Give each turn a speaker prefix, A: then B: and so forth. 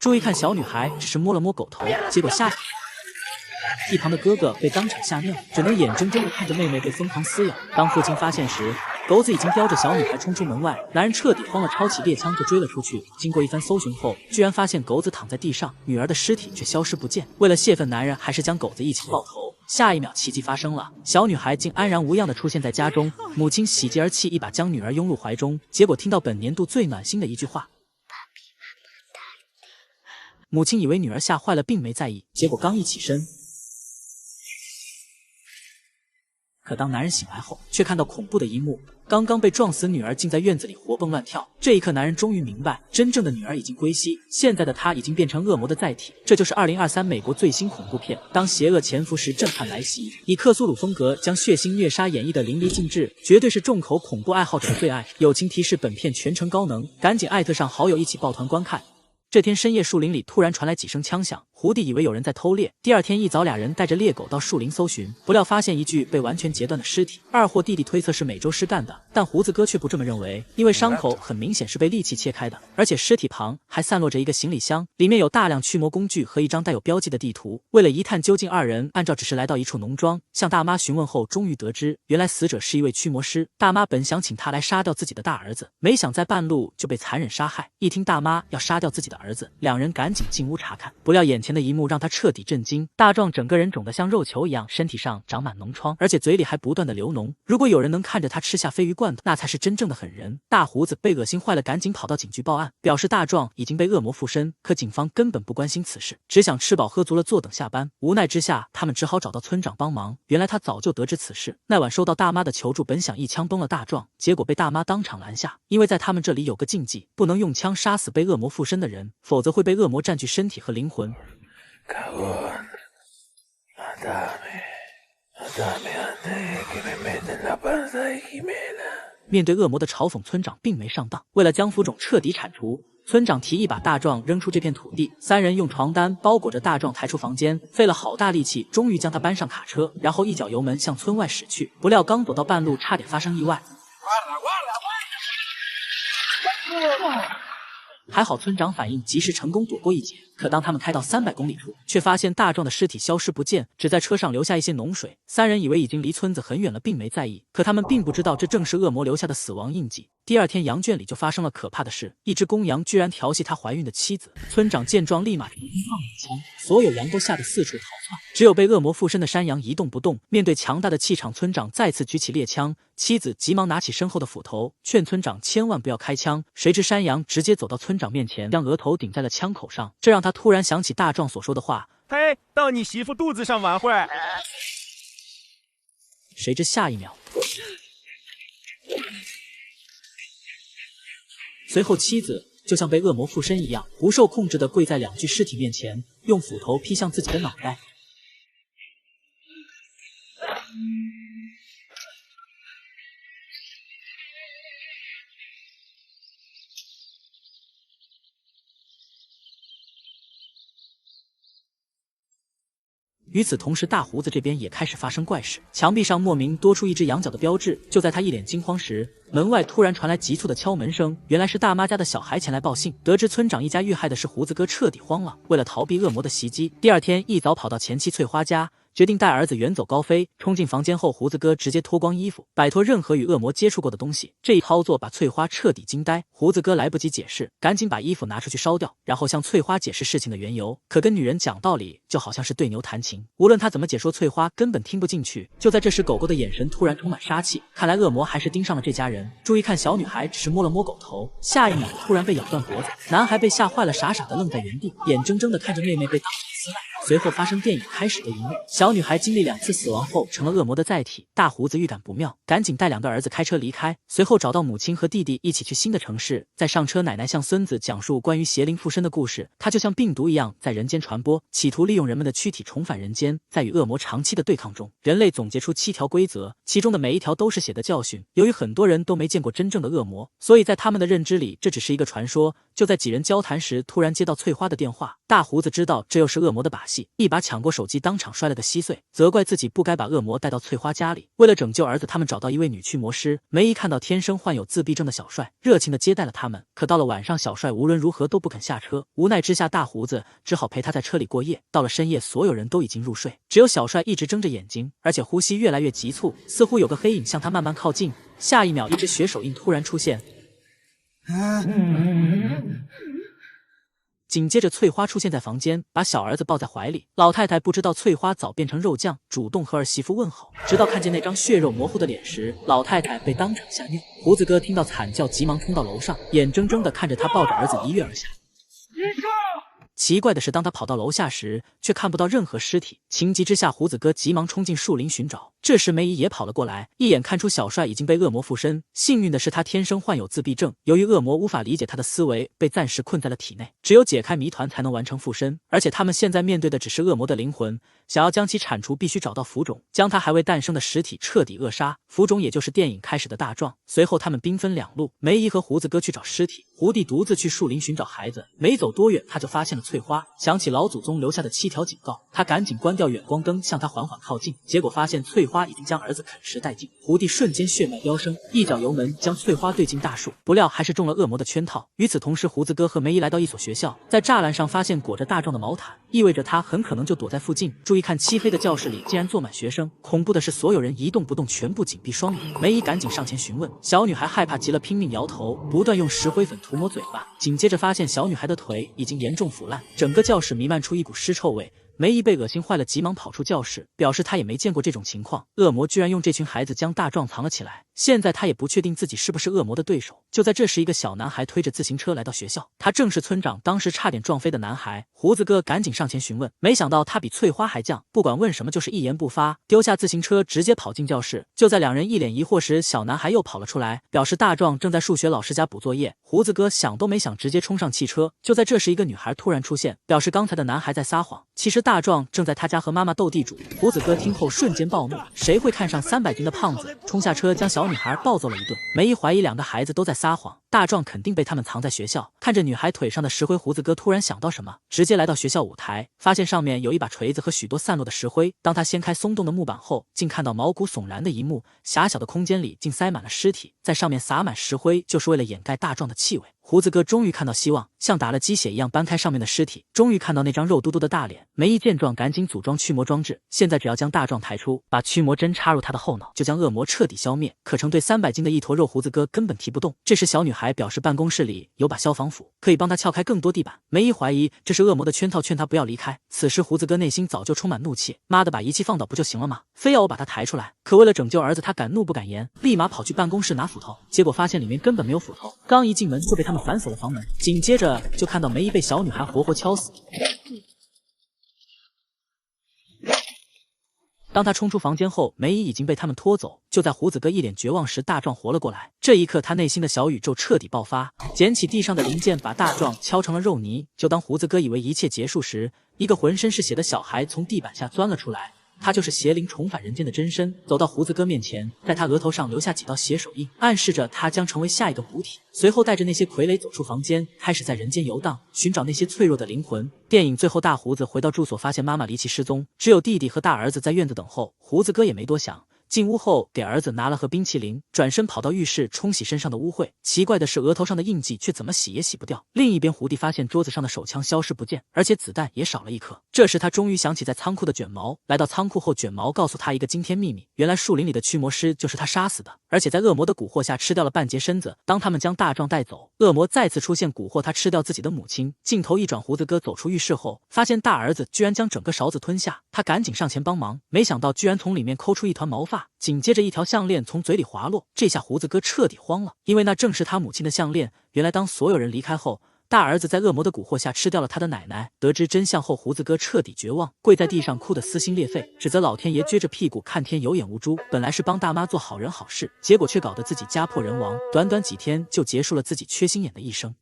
A: 注意看，小女孩只是摸了摸狗头，结果一旁的哥哥被当场吓尿，只能眼睁睁地看着妹妹被疯狂撕咬。当父亲发现时，狗子已经叼着小女孩冲出门外，男人彻底慌了，抄起猎枪就追了出去。经过一番搜寻后，居然发现狗子躺在地上，女儿的尸体却消失不见。为了泄愤，男人还是将狗子一起爆头。下一秒，奇迹发生了，小女孩竟安然无恙地出现在家中。母亲喜极而泣，一把将女儿拥入怀中，结果听到本年度最暖心的一句话。母亲以为女儿吓坏了，并没在意，结果刚一起身，可当男人醒来后，却看到恐怖的一幕：刚刚被撞死女儿竟在院子里活蹦乱跳。这一刻，男人终于明白，真正的女儿已经归西，现在的她已经变成恶魔的载体。这就是2023美国最新恐怖片《当邪恶潜伏时，震撼来袭》，以克苏鲁风格将血腥虐杀演绎得淋漓尽致，绝对是重口恐怖爱好者的最爱。友情提示：本片全程高能，赶紧艾特上好友一起抱团观看。这天深夜，树林里突然传来几声枪响，胡弟以为有人在偷猎。第二天一早，俩人带着猎狗到树林搜寻，不料发现一具被完全截断的尸体。二货弟弟推测是美洲狮干的，但胡子哥却不这么认为，因为伤口很明显是被利器切开的，而且尸体旁还散落着一个行李箱，里面有大量驱魔工具和一张带有标记的地图。为了一探究竟，二人按照指示来到一处农庄，向大妈询问后，终于得知原来死者是一位驱魔师。大妈本想请他来杀掉自己的大儿子，没想在半路就被残忍杀害。一听大妈要杀掉自己的儿子，两人赶紧进屋查看，不料眼前的一幕让他彻底震惊。大壮整个人肿得像肉球一样，身体上长满脓疮，而且嘴里还不断的流脓。如果有人能看着他吃下鲱鱼罐头，那才是真正的狠人。大胡子被恶心坏了，赶紧跑到警局报案，表示大壮已经被恶魔附身。可警方根本不关心此事，只想吃饱喝足了坐等下班。无奈之下，他们只好找到村长帮忙。原来他早就得知此事，那晚收到大妈的求助，本想一枪崩了大壮，结果被大妈当场拦下，因为在他们这里有个禁忌，不能用枪杀死被恶魔附身的人，否则会被恶魔占据身体和灵魂。面对恶魔的嘲讽，村长并没上当。为了将浮肿彻底铲除，村长提议把大壮扔出这片土地。三人用床单包裹着大壮抬出房间，费了好大力气，终于将他搬上卡车，然后一脚油门向村外驶去。不料刚躲到半路，差点发生意外。还好村长反应及时，成功躲过一劫。可当他们开到300公里处，却发现大壮的尸体消失不见，只在车上留下一些脓水。三人以为已经离村子很远了，并没在意。可他们并不知道，这正是恶魔留下的死亡印记。第二天，羊圈里就发生了可怕的事，一只公羊居然调戏他怀孕的妻子。村长见状，立马停放冷枪，所有羊都吓得四处逃窜，只有被恶魔附身的山羊一动不动。面对强大的气场，村长再次举起猎枪，妻子急忙拿起身后的斧头，劝村长千万不要开枪。谁知山羊直接走到村长面前，将额头顶在了枪口上，这让他突然想起大壮所说的话：
B: 嘿，到你媳妇肚子上玩会儿。
A: 谁知下一秒，随后妻子就像被恶魔附身一样，不受控制地跪在2具尸体面前，用斧头劈向自己的脑袋。与此同时，大胡子这边也开始发生怪事，墙壁上莫名多出一只羊角的标志。就在他一脸惊慌时，门外突然传来急促的敲门声，原来是大妈家的小孩前来报信。得知村长一家遇害的是胡子哥，彻底慌了。为了逃避恶魔的袭击，第二天一早跑到前妻翠花家，决定带儿子远走高飞。冲进房间后，胡子哥直接脱光衣服，摆脱任何与恶魔接触过的东西。这一操作把翠花彻底惊呆。胡子哥来不及解释，赶紧把衣服拿出去烧掉，然后向翠花解释事情的缘由。可跟女人讲道理，就好像是对牛弹琴，无论他怎么解说，翠花根本听不进去。就在这时，狗狗的眼神突然充满杀气，看来恶魔还是盯上了这家人。注意看，小女孩只是摸了摸狗头，下一秒突然被咬断脖子。男孩被吓坏了，傻傻的愣在原地，眼睁睁的看着妹妹被当场撕烂。随后发生电影开始的一幕，小女孩经历2次死亡后成了恶魔的载体。大胡子预感不妙，赶紧带2个儿子开车离开，随后找到母亲和弟弟一起去新的城市。在上车，奶奶向孙子讲述关于邪灵附身的故事，它就像病毒一样在人间传播，企图利用人们的躯体重返人间。在与恶魔长期的对抗中，人类总结出7条规则，其中的每一条都是血的教训。由于很多人都没见过真正的恶魔，所以在他们的认知里，这只是一个传说，就在几人交谈时，突然接到翠花的电话。大胡子知道这又是恶魔的把戏，一把抢过手机，当场摔了个稀碎，责怪自己不该把恶魔带到翠花家里。为了拯救儿子，他们找到一位女驱魔师。梅姨看到天生患有自闭症的小帅，热情地接待了他们。可到了晚上，小帅无论如何都不肯下车，无奈之下，大胡子只好陪他在车里过夜。到了深夜，所有人都已经入睡，只有小帅一直睁着眼睛，而且呼吸越来越急促，似乎有个黑影向他慢慢靠近。下一秒，一只血手印突然出现。紧接着，翠花出现在房间，把小儿子抱在怀里。老太太不知道翠花早变成肉酱，主动和儿媳妇问候，直到看见那张血肉模糊的脸时，老太太被当场吓尿。胡子哥听到惨叫，急忙冲到楼上，眼睁睁地看着他抱着儿子一跃而下。奇怪的是，当他跑到楼下时，却看不到任何尸体。情急之下，胡子哥急忙冲进树林寻找。这时梅姨也跑了过来，一眼看出小帅已经被恶魔附身。幸运的是，他天生患有自闭症，由于恶魔无法理解他的思维，被暂时困在了体内，只有解开谜团才能完成附身。而且他们现在面对的只是恶魔的灵魂，想要将其铲除，必须找到浮种，将他还未诞生的实体彻底扼杀。浮种也就是电影开始的大壮。随后他们兵分两路，梅姨和胡子哥去找尸体，胡弟独自去树林寻找孩子。没走多远，他就发现了翠花，想起老祖宗留下的7条警告，他赶紧关掉远光灯，向他缓缓靠近。结果发现翠花已经将儿子啃食殆尽，胡弟瞬间血脉飙升，一脚油门将翠花对进大树，不料还是中了恶魔的圈套。与此同时，胡子哥和梅姨来到一所学校，在栅栏上发现裹着大壮的毛毯，意味着他很可能就躲在附近。注意看，漆黑的教室里竟然坐满学生，恐怖的是所有人一动不动，全部紧闭双眼。梅姨赶紧上前询问，小女孩害怕极了，拼命摇头，不断用石灰粉涂抹嘴巴。紧接着发现小女孩的腿已经严重腐烂，整个教室弥漫出一股尸臭味。梅姨被恶心坏了，急忙跑出教室，表示她也没见过这种情况。恶魔居然用这群孩子将大壮藏了起来，现在她也不确定自己是不是恶魔的对手。就在这时，一个小男孩推着自行车来到学校，他正是村长当时差点撞飞的男孩。胡子哥赶紧上前询问，没想到他比翠花还犟，不管问什么就是一言不发，丢下自行车直接跑进教室。就在两人一脸疑惑时，小男孩又跑了出来，表示大壮正在数学老师家补作业。胡子哥想都没想，直接冲上汽车。就在这时，一个女孩突然出现，表示刚才的男孩在撒谎，其实大壮正在他家和妈妈斗地主。胡子哥听后瞬间暴怒，谁会看上300斤的胖子，冲下车将小女孩暴揍了一顿。梅姨怀疑两个孩子都在撒谎，大壮肯定被他们藏在学校。看着女孩腿上的石灰，胡子哥突然想到什么，直接来到学校舞台，发现上面有一把锤子和许多散落的石灰。当他掀开松动的木板后，竟看到毛骨悚然的一幕，狭小的空间里竟塞满了尸体，在上面撒满石灰，就是为了掩盖大壮的气味。胡子哥终于看到希望，像打了鸡血一样搬开上面的尸体，终于看到那张肉嘟嘟的大脸。梅姨见状，赶紧组装驱魔装置，现在只要将大壮抬出，把驱魔针插入他的后脑，就将恶魔彻底消灭。可成对300斤的一坨肉，胡子哥根本提不动。这时小女孩表示办公室里有把消防斧，可以帮他撬开更多地板。梅姨怀疑这是恶魔的圈套，劝他不要离开。此时胡子哥内心早就充满怒气，妈的，把仪器放倒不就行了吗？非要我把他抬出来。可为了拯救儿子，他敢怒不敢言，立马跑去办公室拿斧头，结果发现里面根本没有斧头，刚一进门就被他们反锁了房门。紧接着就看到梅姨被小女孩活活敲死。当他冲出房间后，梅姨已经被他们拖走。就在胡子哥一脸绝望时，大壮活了过来。这一刻，他内心的小宇宙彻底爆发，捡起地上的零件，把大壮敲成了肉泥。就当胡子哥以为一切结束时，一个浑身是血的小孩从地板下钻了出来。他就是邪灵重返人间的真身，走到胡子哥面前，在他额头上留下几道血手印，暗示着他将成为下一个补体。随后带着那些傀儡走出房间，开始在人间游荡，寻找那些脆弱的灵魂。电影最后，大胡子回到住所，发现妈妈离奇失踪，只有弟弟和大儿子在院子等候。胡子哥也没多想，进屋后给儿子拿了盒冰淇淋，转身跑到浴室冲洗身上的污秽。奇怪的是，额头上的印记却怎么洗也洗不掉。另一边，胡弟发现桌子上的手枪消失不见，而且子弹也少了一颗。这时他终于想起在仓库的卷毛。来到仓库后，卷毛告诉他一个惊天秘密，原来树林里的驱魔师就是他杀死的，而且在恶魔的蛊惑下吃掉了半截身子。当他们将大壮带走，恶魔再次出现，蛊惑他吃掉自己的母亲。镜头一转，胡子哥走出浴室后，发现大儿子居然将整个勺子吞下，他赶紧上前帮忙，没想到居然从里面抠出一团毛发。紧接着一条项链从嘴里滑落，这下胡子哥彻底慌了，因为那正是他母亲的项链。原来当所有人离开后，大儿子在恶魔的蛊惑下吃掉了他的奶奶。得知真相后，胡子哥彻底绝望，跪在地上哭得撕心裂肺，指责老天爷撅着屁股看天有眼无珠。本来是帮大妈做好人好事，结果却搞得自己家破人亡，短短几天就结束了自己缺心眼的一生。